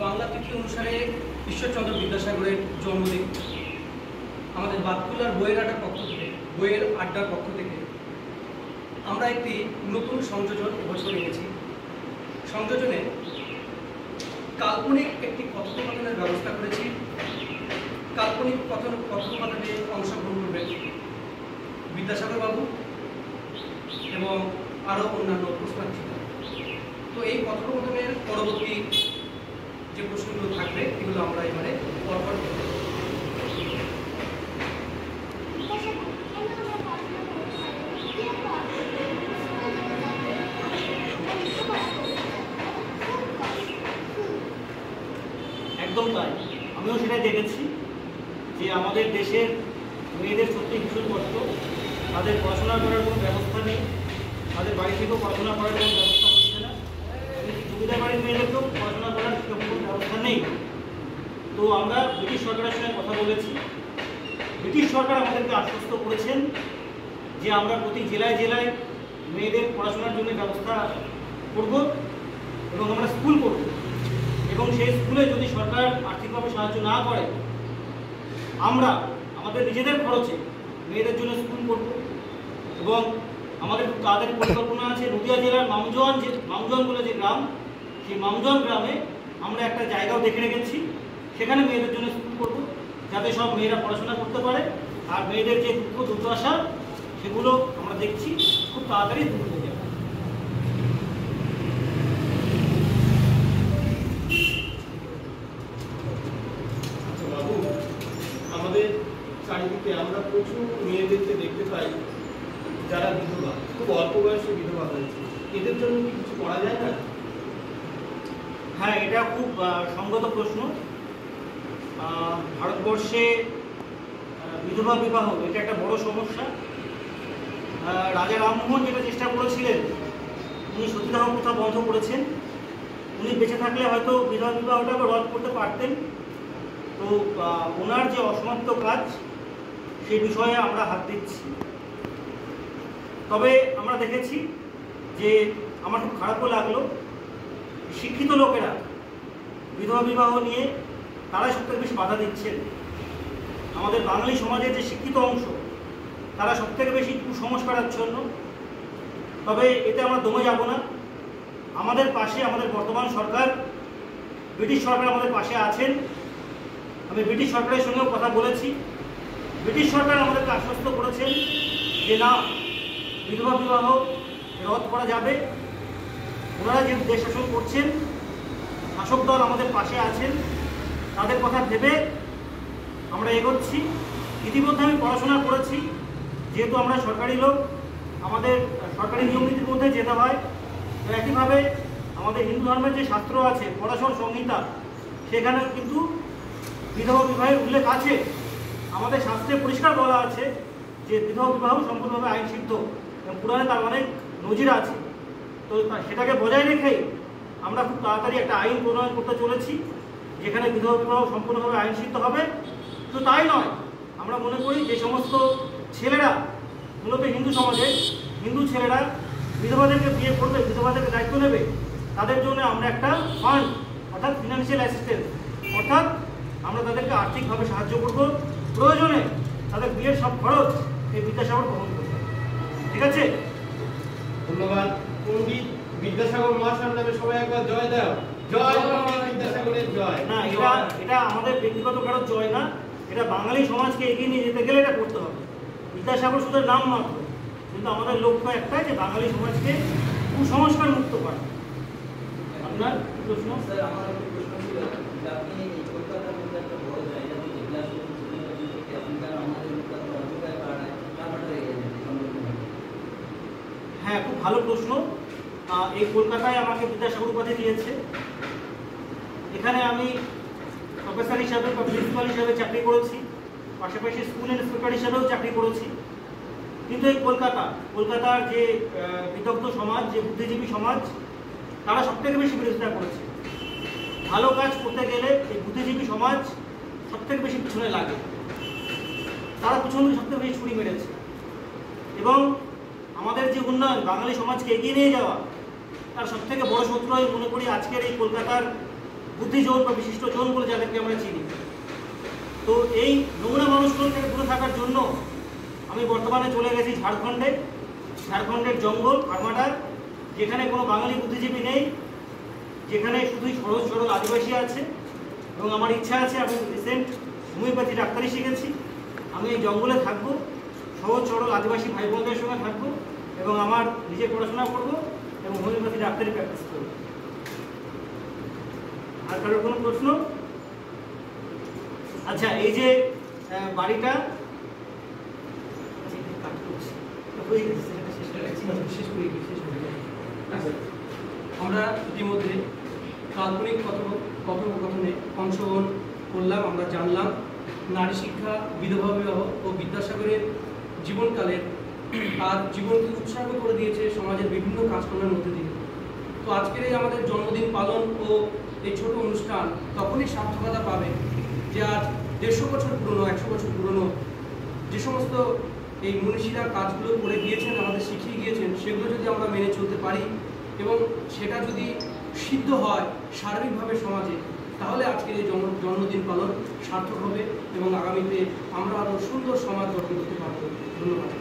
বাংলা তিথি অনুসারে ঈশ্বরচন্দ্র বিদ্যাসাগরের জন্মদিন। আমাদের বাতকুলার বইয়ের আড্ডার পক্ষ থেকে আমরা একটি নতুন সংযোজন এবছর এনেছি। সংযোজনে কাল্পনিক একটি কথোপকথনের ব্যবস্থা করেছি। কাল্পনিক কথোপকথনে অংশগ্রহণ করবেন বিদ্যাসাগর বাবু এবং আরও অন্যান্য প্রশ্নার্থীরা। তো এই কথোপকথনের পরবর্তী যে প্রশ্নগুলো থাকবে এগুলো আমরা এবারে পরপর একদম তাই, আমিও সেটাই দেখেছি যে আমাদের দেশের মেয়েদের সত্যি ভীষণ কষ্ট। তাদের পড়াশোনা করার কোনো ব্যবস্থা নেই, তাদের বাড়ি থেকেও পড়াশোনা করার কোনো ব্যবস্থা হচ্ছে না। জমিদার বাড়ির মেয়েদেরকেও পড়াশোনা করার সেরকম কোনো ব্যবস্থা নেই। তো আমরা ব্রিটিশ সরকারের সঙ্গে কথা বলেছি। ব্রিটিশ সরকার আমাদেরকে আশ্বস্ত করেছেন যে আমরা প্রতি জেলায় জেলায় মেয়েদের পড়াশোনার জন্য ব্যবস্থা করব এবং আমরা স্কুল করব, এবং সেই স্কুলে যদি সরকার আর্থিকভাবে সাহায্য না করে আমরা আমাদের নিজেদের খরচে মেয়েদের জন্য স্কুল করব। এবং আমাদের তাড়াতাড়ি পরিকল্পনা আছে নদিয়া জেলার মামজোয়ান বলে যে গ্রাম, সেই মামজোয়ান গ্রামে আমরা একটা জায়গাও দেখে রেখেছি, সেখানে মেয়েদের জন্য স্কুল করব যাতে সব মেয়েরা পড়াশোনা করতে পারে। আর মেয়েদের যে দুঃখ দুর্দশা সেগুলো আমরা দেখছি খুব তাড়াতাড়ি দূর হয়ে যাবে। আচ্ছা বাবু, আমাদের চারিদিকে আমরা প্রচুর মেয়েদেরকে দেখতে পাই যারা বিধবা, খুব অল্প বয়সে বিধবা হয়েছে। এদের জন্য কি কিছু করা যায় না? হ্যাঁ, এটা খুব সঙ্গত প্রশ্ন। ভারতবর্ষে বিধবা বিবাহ এটা একটা বড় সমস্যা। রাজা রামমোহন যেটা চেষ্টা করেছিলেন, উনি সতীদাহ প্রথা বন্ধ করেছেন। উনি বেঁচে থাকলে হয়তো বিধবা বিবাহটাকে রদ করতে পারতেন। তো ওনার যে অসমাপ্ত কাজ সেই বিষয়ে আমরা হাত দিচ্ছি। তবে আমরা দেখেছি যে আমার খুব খারাপও লাগলো, শিক্ষিত লোকেরা বিধবা বিবাহ নিয়ে তারাই সবথেকে বেশি বাধা দিচ্ছেন। আমাদের বাঙালি সমাজের যে শিক্ষিত অংশ তারা সবথেকে বেশি কুসংস্কারাচ্ছন্ন। তবে এতে আমরা দমে যাব না। আমাদের পাশে আমাদের বর্তমান সরকার, ব্রিটিশ সরকার আমাদের পাশে আছেন। আমি ব্রিটিশ সরকারের সঙ্গেও কথা বলেছি। ব্রিটিশ সরকার আমাদেরকে আশ্বস্ত করেছেন যে না, বিধবা বিবাহ রদ করা যাবে। ওনারা যে দেশ শাসন করছেন, শাসক দল আমাদের পাশে আছেন, তাদের কথা ভেবে আমরা এগোচ্ছি। ইতিমধ্যে আমি পড়াশোনা করেছি, যেহেতু আমরা সরকারি লোক, আমাদের সরকারি নিয়মনীতির মধ্যে যেতে হয়। একইভাবে আমাদের হিন্দু ধর্মের যে শাস্ত্র আছে পরাশর সংহিতা, সেখানে কিন্তু বিধবা বিবাহের উল্লেখ আছে। আমাদের শাস্ত্রে পরিষ্কার বলা আছে যে বিধবা বিবাহ সম্পূর্ণভাবে আইনসিদ্ধ এবং পুরাণে তার অনেক নজির আছে। তো সেটাকে বজায় রেখেই আমরা খুব তাড়াতাড়ি একটা আইন প্রণয়ন করতে চলেছি, যেখানে বিধবা বিবাহ সম্পূর্ণভাবে আইনসিদ্ধ হবে। তো তাই নয়, আমরা মনে করি যে সমস্ত ছেলেরা মূলত হিন্দু সমাজে, হিন্দু ছেলেরা বিধবাদেরকে বিয়ে করবে, বিধবাদেরকে দায়িত্ব নেবে, তাদের জন্য আমরা একটা ফান্ড অর্থাৎ ফিনান্সিয়াল অ্যাসিস্ট্যান্স, অর্থাৎ আমরা তাদেরকে আর্থিকভাবে সাহায্য করব। প্রয়োজনে তাদের বিয়ের সব খরচ এই বিদ্যাসাগর বহন করবে। ঠিক আছে, ধন্যবাদ। পণ্ডিত বিদ্যাসাগর মহাশয়ের নামে সবাই একবার জয় দাও। জয় পণ্ডিত বিদ্যাসাগরের জয়। না, এটা আমাদের ব্যক্তিগত কারোর জয় না, এটা বাঙালি সমাজকে এগিয়ে নিয়ে যেতে গেলে এটা করতে হবে। বিদ্যাসাগর শুধু নাম মাত্র, কিন্তু আমাদের লক্ষ্য একটাই যে বাঙালি সমাজকে কুসংস্কার মুক্ত করা। আপনার প্রশ্ন? স্যার, আমার একটা প্রশ্ন ছিল যে আপনি এই কলকাতার মধ্যে একটা বড় জায়গা থেকে ক্লাস আমাদের অধিকার পাড়ায় ব্যাপারটা হ্যাঁ, খুব ভালো প্রশ্ন। এই কলকাতায় আমাকে বিদ্যাসাগর উপাধি দিয়েছে। এখানে আমি প্রফেসর হিসাবে বা প্রিন্সিপাল হিসাবে চাকরি করেছি, পাশাপাশি স্কুল ইন্সপেক্টর হিসাবেও চাকরি করেছি। কিন্তু এই কলকাতার যে বিদগ্ধ সমাজ, যে বুদ্ধিজীবী সমাজ, তারা সবথেকে বেশি বিরোধিতা করেছে। ভালো কাজ করতে গেলে এই বুদ্ধিজীবী সমাজ সবথেকে বেশি পিছনে লাগে। তারা পিছনে সবথেকে বেশি ছুরি মেরেছে। এবং আমাদের যে উন্নয়ন, বাঙালি সমাজকে এগিয়ে নিয়ে যাওয়া, তার সবথেকে বড় শত্রু আমি মনে করি আজকের এই কলকাতার বুদ্ধিজন বা বিশিষ্ট জন বলে যাদেরকে আমরা চিনি। তো এই নোংরা মানুষগুলো থেকে দূরে থাকার জন্য আমি বর্তমানে চলে গেছি ঝাড়খণ্ডের জঙ্গল কারমাটার, যেখানে কোনো বাঙালি বুদ্ধিজীবী নেই, যেখানে শুধুই সহজ সরল আদিবাসী আছে। এবং আমার ইচ্ছা আছে, আমি রিসেন্ট হোমিওপ্যাথি ডাক্তারি শিখেছি, আমি এই জঙ্গলে থাকবো, সহজ সরল আদিবাসী ভাই বোনদের সঙ্গে থাকবো এবং আমার নিজে পড়াশোনা করবো এবং হোমিওপ্যাথি ডাক্তারি প্র্যাকটিস করবো। আর কারোর কোনো প্রশ্ন? আচ্ছা, এই যে বাড়িটা আমরা ইতিমধ্যে কাল্পনিক কথোপকথনে অংশগ্রহণ করলাম। আমরা জানলাম নারী শিক্ষা, বিধবা বিবাহ ও বিদ্যাসাগরের জীবনকালের আর জীবনকে উৎসাহ করে দিয়েছে সমাজের বিভিন্ন কাজকর্মের মধ্যে দিয়ে। তো আজকের এই আমাদের জন্মদিন পালন ও এই ছোট অনুষ্ঠান তখনই সার্থকতা পাবে যে আজ 150 বছর পুরনো, 100 বছর পুরনো যে সমস্ত এই মনীষীরা কাজগুলো করে গিয়েছেন, আমাদের শিখিয়ে গিয়েছেন, সেগুলো যদি আমরা মেনে চলতে পারি এবং সেটা যদি সিদ্ধ হয় সার্বিকভাবে সমাজে, তাহলে আজকের এই জন্মদিন পালন সার্থক হবে এবং আগামীতে আমরা আরও সুন্দর সমাজ গঠন করতে পারব। ধন্যবাদ।